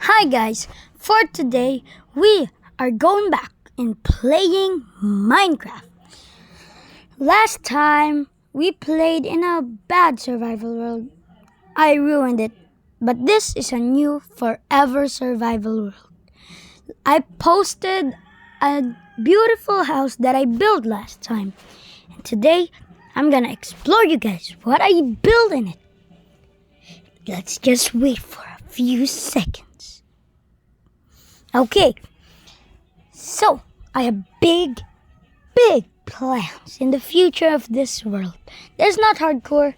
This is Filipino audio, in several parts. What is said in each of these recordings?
Hi guys, for today we are going back and playing Minecraft. Last time we played in a bad survival world. I ruined it, but this is a new forever survival world. I posted a beautiful house that I built last time. And today I'm gonna explore you guys what I built in it. Let's just wait for a few seconds. Okay, so I have big plans in the future of this world. It's not hardcore,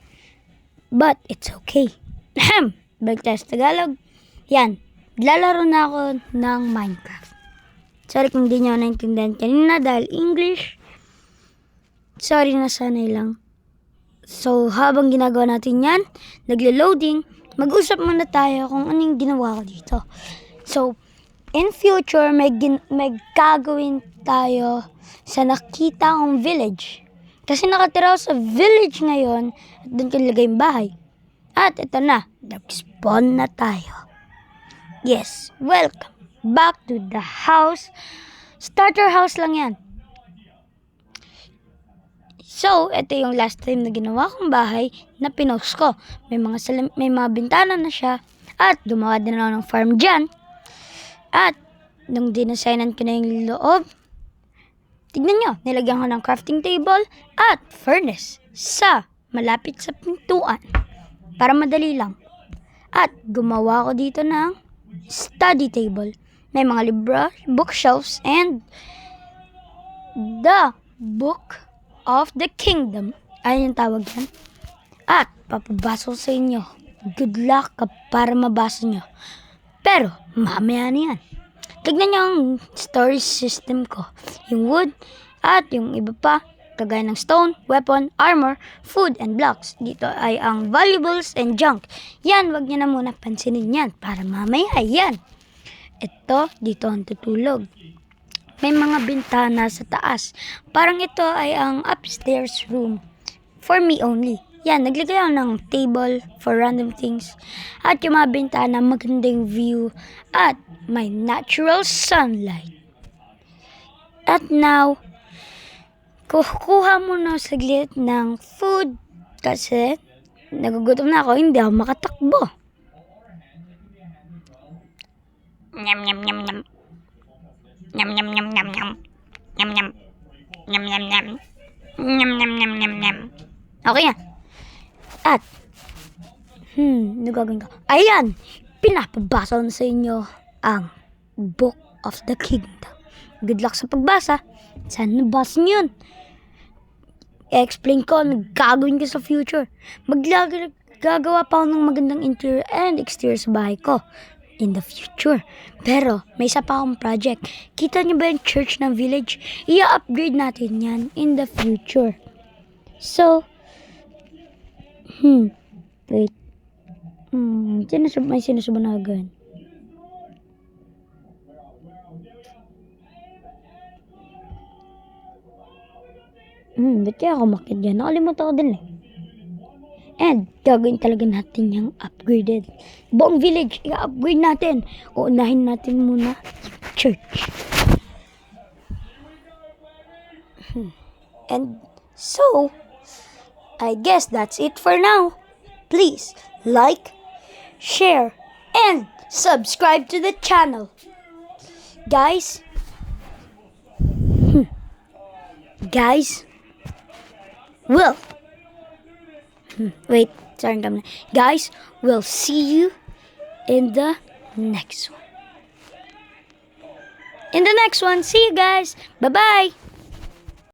but it's okay. Ahem! Balik tayo sa Tagalog. Yan, lalaro na ako ng Minecraft. Sorry kung di nyo naintindihan kanina dahil English. Sorry, nasanay lang. So, habang ginagawa natin yan, nagle-loading, mag-usap muna tayo kung anong ginawa ko dito. So, in future, may gagawin tayo sa nakita kong village. Kasi nakatira ako sa village ngayon at doon ko nilagay yung bahay. At ito na, nag-spawn na tayo. Yes, welcome back to the house. Starter house lang yan. So, ito yung last time na ginawa kong bahay na pinost ko. May mga bintana na siya at gumawa din ako ng farm dyan. At nung dinesignan ko na yung loob, tignan nyo, nilagyan ko ng crafting table at furnace sa malapit sa pintuan para madali lang. At gumawa ko dito ng study table. May mga libro, bookshelves, and the book of the kingdom. Ayun yung tawag yan. At papabasa ko sa inyo. Good luck para mabasa nyo. Pero mamaya na yan. Tignan nyo ang storage system ko. Yung wood at yung iba pa. Kagaya ng stone, weapon, armor, food, and blocks. Dito ay ang valuables and junk. Yan, wag nyo na muna pansinin yan. Para mamaya yan. Ito, dito ang tutulog. May mga bintana sa taas. Parang ito ay ang upstairs room. For me only. Yan, naglagay ako ng table for random things. At yung mga bintana, magandang view. At may natural sunlight. At now, kukuha muna saglit ng food. Kasi, nagugutom na ako, hindi ako makatakbo. Nyam nyam nyam nyam. Nyam nyam nyam nyam nyam. Nyam nyam. Nyam nyam nyam. Nyam nyam nyam nyam nyam. Okay na. At, ano gagawin ko? Ayan! Pinapabasa ko na sa inyo ang Book of the Kingdom. Good luck sa pagbasa. Sana nabasa nyo yun. I-explain ko ang gagawin ko sa future. Gagawa pa ako ng magandang interior and exterior sa bahay ko in the future. Pero, may isa pa akong project. Kita niyo ba yung church ng village? I-upgrade natin yan in the future. So, wait. May sinusubunagan. Ba't kaya ako makit dyan? Nakalimutan ko din eh. And, gagawin talaga natin yung upgraded. Buong village, i-upgrade natin. Uunahin natin muna yung church. And, so, I guess that's it for now. Please like, share, and subscribe to the channel. Guys, well, wait, sorry, guys, we'll see you in the next one. See you guys. Bye-bye.